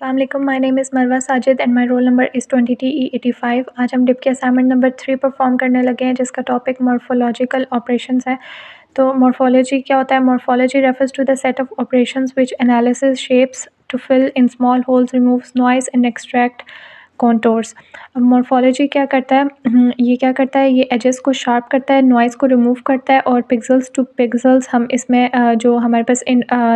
अस्सलाम वालेकुम, my name is मरवा Sajid and my roll number is 20TE85। आज हम डिप के असाइनमेंट नंबर 3 परफॉर्म करने लगे हैं, जिसका टॉपिक मॉर्फोलॉजिकल ऑपरेशंस है। तो मॉर्फोलॉजी क्या होता है? Morphology refers to the set of operations which analysis shapes to fill in small holes, removes noise and extract contours. अब मॉर्फोलॉजी क्या करता है? ये क्या करता है? ये एजेस को शार्प करता है, नॉइज़ को रिमूव करता है और पिक्सेल्स टू पिक्सेल्स हम इसमें जो हमारे पास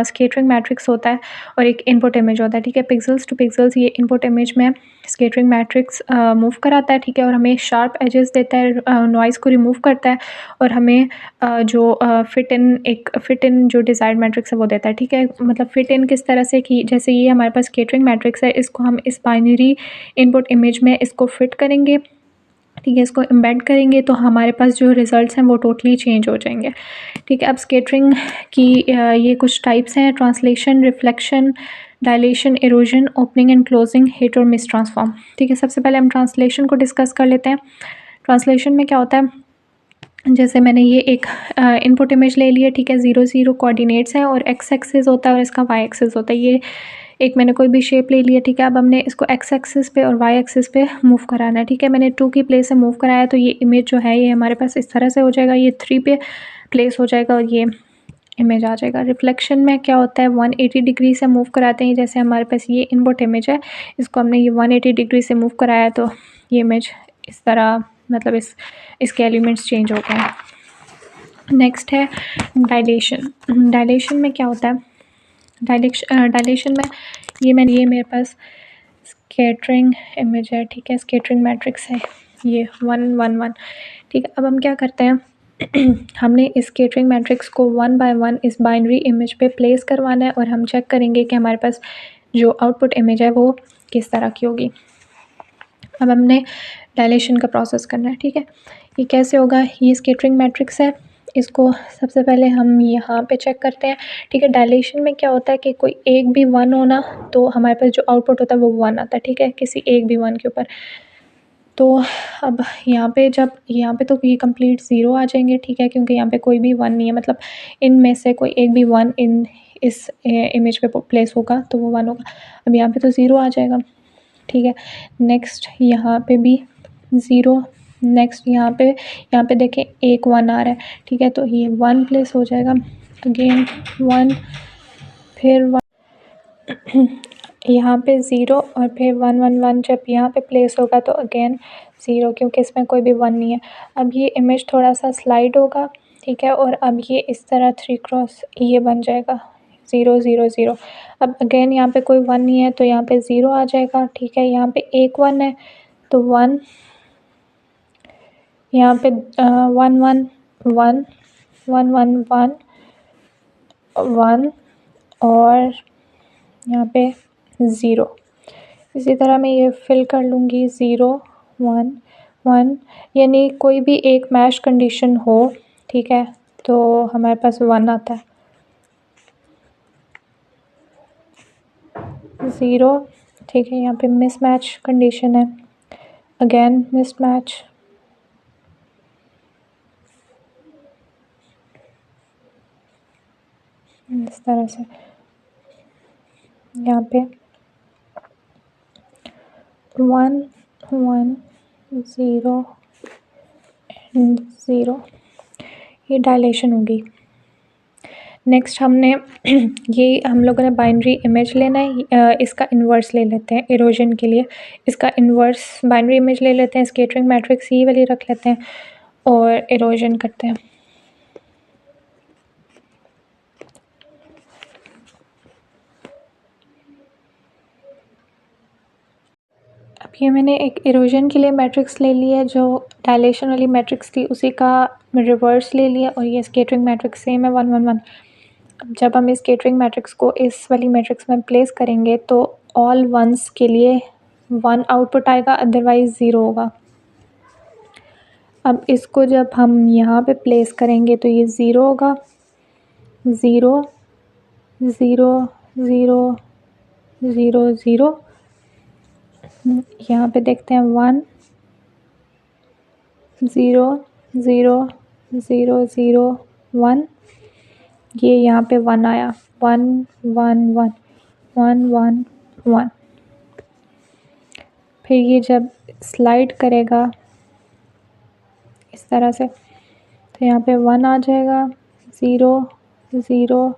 स्कैटरिंग मैट्रिक्स होता है और एक इनपुट इमेज होता है, ठीक है। पिक्सेल्स टू पिक्सेल्स ये इनपुट इमेज में स्कैटरिंग मैट्रिक्स मूव कराता है, ठीक है, और हमें शार्प एजेस देता है, नॉइज़ को रिमूव करता है और हमें जो फिट इन जो डिज़ायर्ड मैट्रिक्स है वो देता है, ठीक है। मतलब फिट इन किस तरह से कि जैसे ये हमारे पास स्कैटरिंग मैट्रिक्स है, इसको हम इस बाइनरी इनपुट इमेज में इसको फिट करेंगे, ठीक है, इसको एम्बेड करेंगे तो हमारे पास जो रिज़ल्ट्स हैं वो टोटली चेंज हो जाएंगे, ठीक है। अब स्कैटरिंग की ये कुछ टाइप्स हैं: translation, reflection, dilation, erosion, opening and closing, hit और मिस ट्रांसफॉर्म, ठीक है। सबसे पहले हम ट्रांसलेशन को डिस्कस कर लेते हैं। ट्रांसलेशन में क्या होता है? जैसे मैंने ये एक इनपुट इमेज ले लिया, ठीक है, 0 0 कोऑर्डिनेट्स हैं और एक्स एक्सिस होता है और इसका वाई एक्सिस होता है। ये एक मैंने कोई भी शेप ले लिया, ठीक है। अब हमने इसको एक्स एक्सिस पे और वाई एक्सिस पे मूव कराना है, ठीक है। मैंने 2 की प्लेस से मूव कराया तो ये इमेज जो है ये हमारे पास इस तरह से हो जाएगा, ये 3 पे प्लेस हो जाएगा और ये इमेज आ जाएगा। रिफ्लेक्शन में क्या होता है? 180 डिग्री से मूव कराते हैं। जैसे हमारे पास ये इनपुट इमेज है, इसको हमने ये 180 डिग्री से मूव कराया तो ये इमेज इस तरह, मतलब इसके एलिमेंट्स चेंज हो गए हैं। नेक्स्ट है डायलेशन। डायलेशन में क्या होता है? डायलेशन में ये मेरे पास स्कैटरिंग इमेज है, ठीक है, स्कैटरिंग मैट्रिक्स है, ये 1 1 1, ठीक है। अब हम क्या करते हैं? हमने इस स्कैटरिंग मैट्रिक्स को 1 बाय 1 इस बाइनरी इमेज पे प्लेस करवाना है और हम चेक करेंगे कि हमारे पास जो आउटपुट इमेज है वो किस तरह की होगी। अब हमने डायलेशन का प्रोसेस करना है, ठीक है। ये कैसे होगा? ये स्कैटरिंग मैट्रिक्स है, इसको सबसे पहले हम यहाँ पे चेक करते हैं, ठीक है। डायलेशन में क्या होता है कि कोई एक भी 1 होना तो हमारे पास जो आउटपुट होता है वो 1 आता है, ठीक है, किसी एक भी 1 के ऊपर। तो अब यहाँ पे तो ये कंप्लीट 0 आ जाएंगे, ठीक है, क्योंकि यहाँ पे कोई भी 1 नहीं है, मतलब इनमें से कोई एक भी 1 इस इमेज पे प्लेस होगा तो वो 1 होगा। अब यहाँ पे तो 0 आ जाएगा, ठीक है। नेक्स्ट यहाँ पे भी 0, नेक्स्ट यहाँ पे देखें एक 1 आ रहा है, ठीक है, तो ये 1 प्लेस हो जाएगा, अगेन 1, फिर 1 यहाँ पे 0 और फिर 1 1 1 जब यहाँ पे प्लेस होगा तो अगेन 0, क्योंकि इसमें कोई भी 1 नहीं है। अब ये इमेज थोड़ा सा स्लाइड होगा, ठीक है, और अब ये इस तरह 3 क्रॉस ये बन जाएगा 0 0 0। अब अगेन यहाँ पे कोई 1 नहीं है तो यहाँ पे 0 आ जाएगा, ठीक है। यहाँ पे एक 1 है तो 1, यहाँ पे 1 1 1 1 1 1 1 और यहाँ पे 0। इसी तरह मैं ये फिल कर लूँगी 0 1 1, यानी कोई भी एक मैच कंडीशन हो, ठीक है, तो हमारे पास 1 आता है। 0, ठीक है, यहाँ पे मिसमैच कंडीशन है, अगेन मिसमैच, इस तरह से यहाँ पे 1 1 0 एंड 0, ये डायलेशन होगी। नेक्स्ट हमने ये हम लोगों ने बाइनरी इमेज लेना है, इसका इन्वर्स ले लेते हैं इरोजन के लिए। इसका इन्वर्स बाइनरी इमेज ले लेते हैं, स्कैटरिंग मैट्रिक्स ये वाली रख लेते हैं और इरोजन करते हैं। अब ये मैंने एक इरोजन के लिए मैट्रिक्स ले लिया, जो डायलेशन वाली मैट्रिक्स थी उसी का रिवर्स ले लिया, और ये स्कैटरिंग मैट्रिक्स सेम है 1 1 1। जब हम इस स्कैटरिंग मैट्रिक्स को इस वाली मैट्रिक्स में प्लेस करेंगे तो ऑल वंस के लिए 1 आउटपुट आएगा, अदरवाइज़ 0 होगा। अब इसको जब हम यहाँ पे प्लेस करेंगे तो ये 0 होगा, 0 0 0 0 0। यहाँ पे देखते हैं 1 0 0 0 0 1, ये यहाँ पे 1 आया, 1 1 1 1 1 1। फिर ये जब स्लाइड करेगा इस तरह से तो यहाँ पे 1 आ जाएगा, 0 0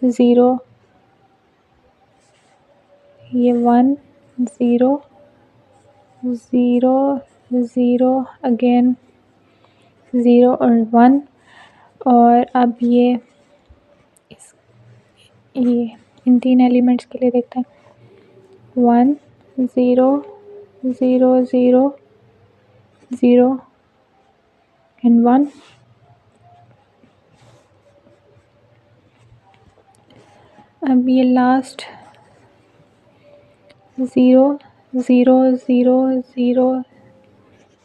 0, ये 1 0 0 0 अगेन 0 और 1। और अब ये इन 3 एलिमेंट्स के लिए देखते हैं, 1 0 0 0 0 एंड 1। अब ये लास्ट 0 0 0 0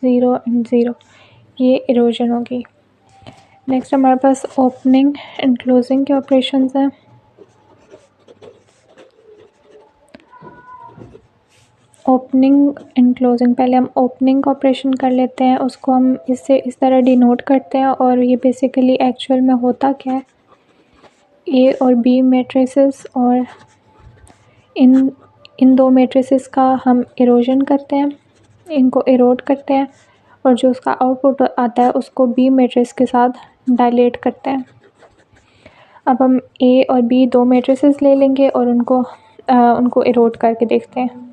0 एंड 0, ये इरोजन होगी। नेक्स्ट हमारे पास ओपनिंग एंड क्लोजिंग के ऑपरेशंस हैं। ओपनिंग एंड क्लोजिंग, पहले हम ओपनिंग का ऑपरेशन कर लेते हैं, उसको हम इससे इस तरह डिनोट करते हैं। और ये बेसिकली एक्चुअल में होता क्या है, ए और बी मैट्रिसेस, और इन दो मैट्रिसेस का हम इरोजन करते हैं, इनको इरोड करते हैं, और जो उसका आउटपुट आता है उसको बी मैट्रिक्स के साथ डायलेट करते हैं। अब हम ए और बी दो मैट्रिसेस ले लेंगे और उनको इरोड करके देखते हैं।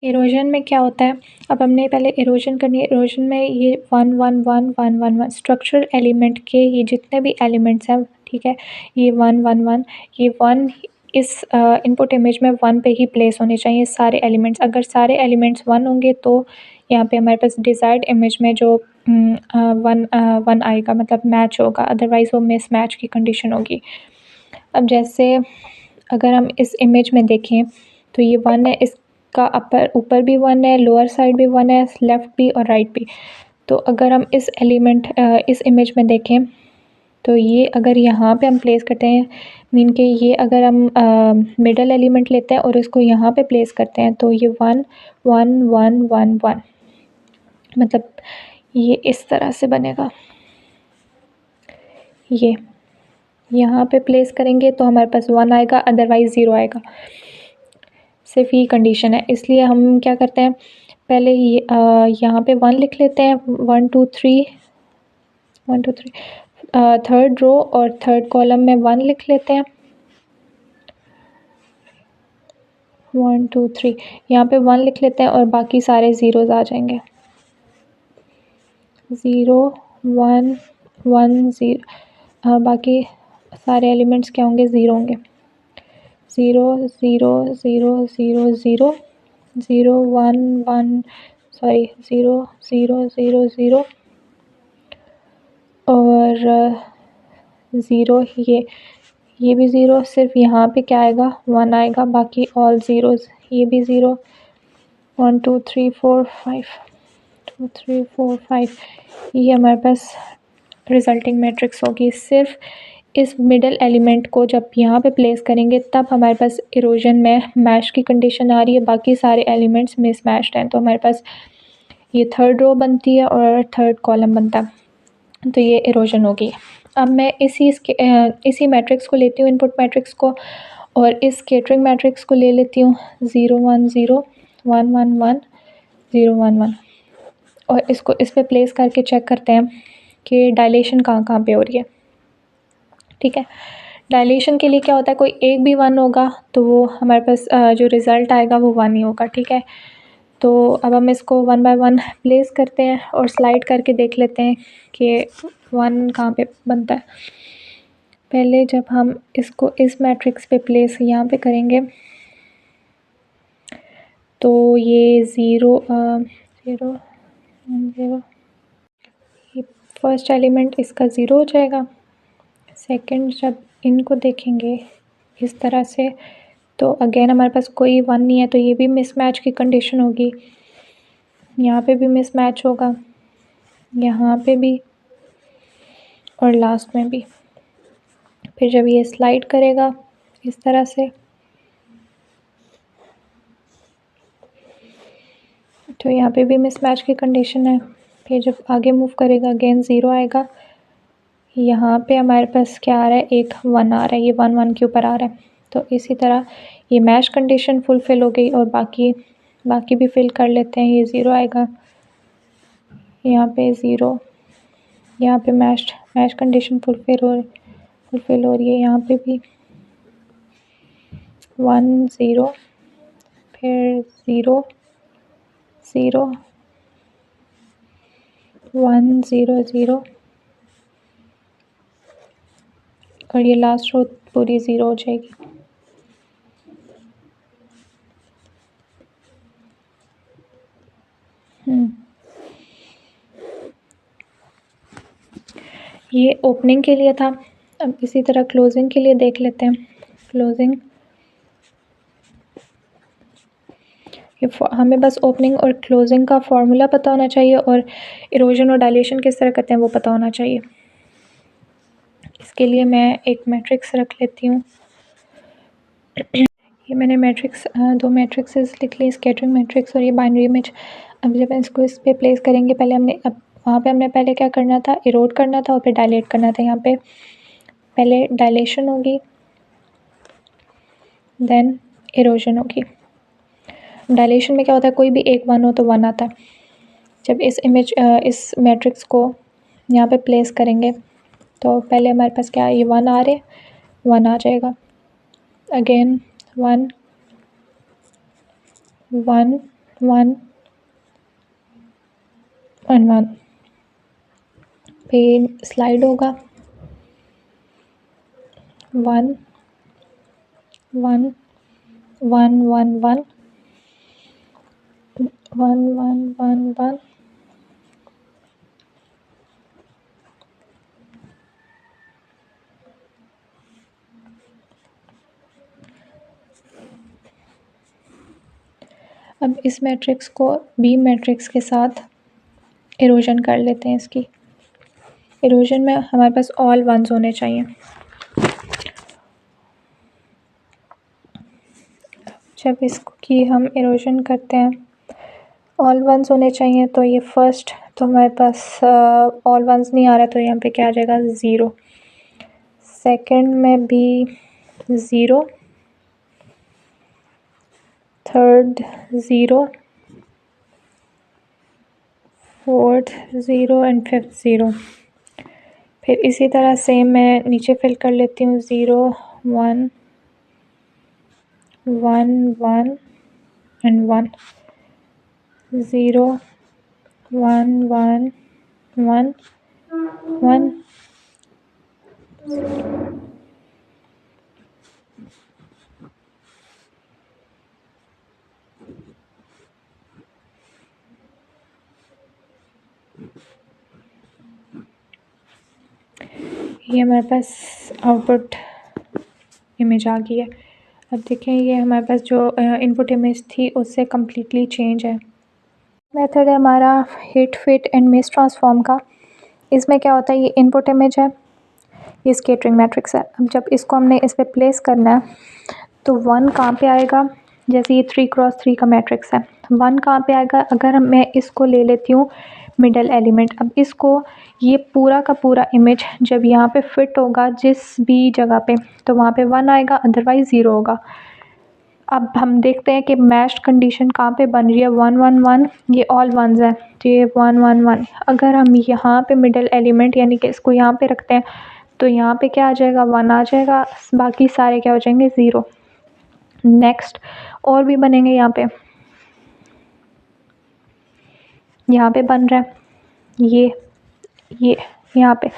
इरोजन में क्या होता है, अब हमने पहले इरोजन करनी है। इरोजन में ये 1 1 1 1 1 1 स्ट्रक्चरल एलिमेंट के ये जितने भी एलिमेंट्स हैं, ठीक है, ये 1 1 1, ये 1 इस इनपुट इमेज में 1 पे ही प्लेस होने चाहिए सारे एलिमेंट्स। अगर सारे एलिमेंट्स 1 होंगे तो यहाँ पे हमारे पास डिज़ायर्ड इमेज में जो 1 आएगा, मतलब मैच होगा, अदरवाइज़ वो मिस मैच की कंडीशन होगी। अब जैसे अगर हम इस इमेज में देखें तो ये 1 है, इसका ऊपर भी 1 है, लोअर साइड भी 1 है, लेफ़्ट भी और राइट भी। तो अगर हम इस इमेज में देखें तो ये अगर यहाँ पे हम प्लेस करते हैं, मीन के ये अगर हम मिडल एलिमेंट लेते हैं और इसको यहाँ पे प्लेस करते हैं तो ये 1 1 1 1 1, मतलब ये इस तरह से बनेगा। ये यहाँ पे प्लेस करेंगे तो हमारे पास 1 आएगा, अदरवाइज़ 0 आएगा। सिर्फ ये कंडीशन है, इसलिए हम क्या करते हैं, पहले ये यहाँ पे 1 लिख लेते हैं, 1 2 3 1 2 3, थर्ड रो और थर्ड कॉलम में 1 लिख लेते हैं, 1 2 3, यहाँ पे 1 लिख लेते हैं और बाकी सारे ज़ीरोज़ आ जाएंगे, 0 1 1 0, बाकी सारे एलिमेंट्स क्या होंगे, 0 होंगे, 0 0 0 0 0 0 1 1 सॉरी 0 0 0 0 और 0, ये भी 0, सिर्फ यहाँ पे क्या आएगा, 1 आएगा, बाकी ऑल ज़ीरोज़, ये भी 0, 1 2 3 4 5 2 3 4 5, ये हमारे पास रिजल्टिंग मैट्रिक्स होगी। सिर्फ इस मिडल एलिमेंट को जब यहाँ पे प्लेस करेंगे तब हमारे पास इरोजन में मैच की कंडीशन आ रही है, बाकी सारे एलिमेंट्स मिस मैच्ड हैं, तो हमारे पास ये थर्ड रो बनती है और थर्ड कॉलम बनता है, तो ये इरोजन होगी। अब मैं इसी मैट्रिक्स को लेती हूँ, इनपुट मैट्रिक्स को, और इस स्कैटरिंग मैट्रिक्स को ले लेती हूँ, 0 1 0 1 1 1 0 1 1, और इसको इस पे प्लेस करके चेक करते हैं कि डायलेशन कहाँ पे हो रही है। ठीक है, डायलेशन के लिए क्या होता है, कोई एक भी 1 होगा तो वो हमारे पास जो रिज़ल्ट आएगा वो 1 ही होगा। ठीक है, तो अब हम इसको 1 बाय 1 प्लेस करते हैं और स्लाइड करके देख लेते हैं कि 1 कहाँ पे बनता है। पहले जब हम इसको इस मैट्रिक्स पे प्लेस यहाँ पे करेंगे तो ये 0 0 0, ये फर्स्ट एलिमेंट इसका 0 हो जाएगा। सेकंड जब इनको देखेंगे इस तरह से तो अगेन हमारे पास कोई 1 नहीं है, तो ये भी मिसमैच की कंडीशन होगी, यहाँ पे भी मिसमैच होगा, यहाँ पे भी और लास्ट में भी। फिर जब ये स्लाइड करेगा इस तरह से तो यहाँ पे भी मिसमैच की कंडीशन है। फिर जब आगे मूव करेगा अगेन 0 आएगा, यहाँ पे हमारे पास क्या आ रहा है, एक 1 आ रहा है, ये 1 1 के ऊपर आ रहा है, तो इसी तरह ये मैच कंडीशन फुलफ़िल हो गई और बाकी बाकी भी फिल कर लेते हैं। ये 0 आएगा, यहाँ पे 0, यहाँ पे मैच कंडीशन फुलफिल हो रही है। यहाँ पे भी 1 0, फिर 0 0 1 0 0, और ये लास्ट रो पूरी 0 हो जाएगी। ये ओपनिंग के लिए था। अब इसी तरह क्लोजिंग के लिए देख लेते हैं। क्लोजिंग, ये हमें बस ओपनिंग और क्लोजिंग का फॉर्मूला पता होना चाहिए और इरोजन और डायलेशन किस तरह करते हैं वो पता होना चाहिए। इसके लिए मैं एक मैट्रिक्स रख लेती हूँ। ये मैंने मैट्रिक्स 2 मैट्रिक्सेस लिख ली, स्कैटरिंग मैट्रिक्स और ये बाइनरी इमेज। अब जब इसको इस पे प्लेस करेंगे, पहले हमने वहाँ पे हमने पहले क्या करना था, इरोड करना था और फिर डायलेट करना था। यहाँ पे पहले डायलेशन होगी, देन इरोजन होगी। डायलेशन में क्या होता है, कोई भी एक 1 हो तो 1 आता है। जब इस मैट्रिक्स को यहाँ पे प्लेस करेंगे तो पहले हमारे पास क्या है, ये 1 आ रहे, 1 आ जाएगा। अगेन 1 1 1 1 1, फिर स्लाइड होगा 1 1 1 1 1 1 1 1 1, अब इस मैट्रिक्स को बी मैट्रिक्स के साथ इरोजन कर लेते हैं। इसकी इरोजन में हमारे पास ऑल 1s होने चाहिए। जब इसकी हम इरोजन करते हैं, ऑल 1s होने चाहिए, तो ये फर्स्ट तो हमारे पास ऑल 1s नहीं आ रहा, तो यहाँ पे क्या आ जाएगा, 0। सेकंड में भी 0, थर्ड 0, फोर्थ 0 एंड फिफ्थ 0। फिर इसी तरह सेम मैं नीचे फिल कर लेती हूँ, 0 1 1 1 एंड 1, 0 1 1 1 1। ये हमारे पास आउटपुट इमेज आ गई है। अब देखें, ये हमारे पास जो इनपुट इमेज थी उससे कम्प्लीटली चेंज है। मेथड है हमारा hit fit and miss transform का। इसमें क्या होता है, ये इनपुट इमेज है, ये स्कैटरिंग मैट्रिक्स है। अब जब इसको हमने इस पर प्लेस करना है तो 1 कहाँ पे आएगा, जैसे ये 3x3 का मैट्रिक्स है, 1 कहाँ पे आएगा, अगर मैं इसको ले लेती हूँ मिडल एलिमेंट। अब इसको ये पूरा का पूरा इमेज जब यहाँ पे फिट होगा जिस भी जगह पे, तो वहाँ पे 1 आएगा, अदरवाइज़ 0 होगा। अब हम देखते हैं कि मैच कंडीशन कहाँ पे बन रही है, 1 1 1, ये ऑल 1s है, तो ये 1 1 1। अगर हम यहाँ पे मिडल एलिमेंट यानी कि इसको यहाँ पे रखते हैं तो यहाँ पे क्या आ जाएगा, 1 आ जाएगा, बाकी सारे क्या हो जाएंगे, 0। नेक्स्ट और भी बनेंगे, यहाँ पे बन रहा है ये यहाँ पे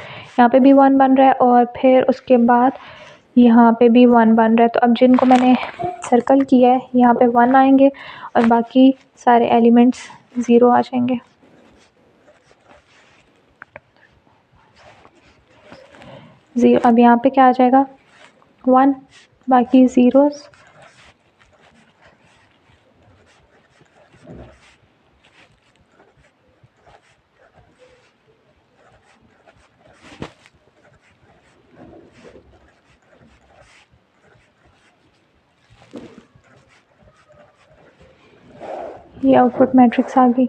भी 1 बन रहा है, और फिर उसके बाद यहाँ पे भी 1 बन रहा है। तो अब जिनको मैंने सर्कल किया है यहाँ पे 1 आएंगे और बाकी सारे एलिमेंट्स 0 आ जाएंगे। अब यहाँ पे क्या आ जाएगा, 1, बाकी 0s। ये आउटपुट मैट्रिक्स आ गई।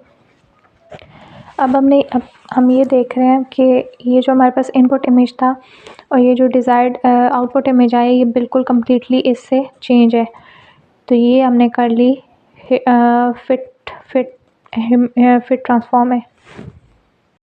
अब हम ये देख रहे हैं कि ये जो हमारे पास इनपुट इमेज था और ये जो डिज़ायर्ड आउटपुट इमेज आया, ये बिल्कुल कम्प्लीटली इससे चेंज है। तो ये हमने कर ली फिट फिट फिट ट्रांसफॉर्म है।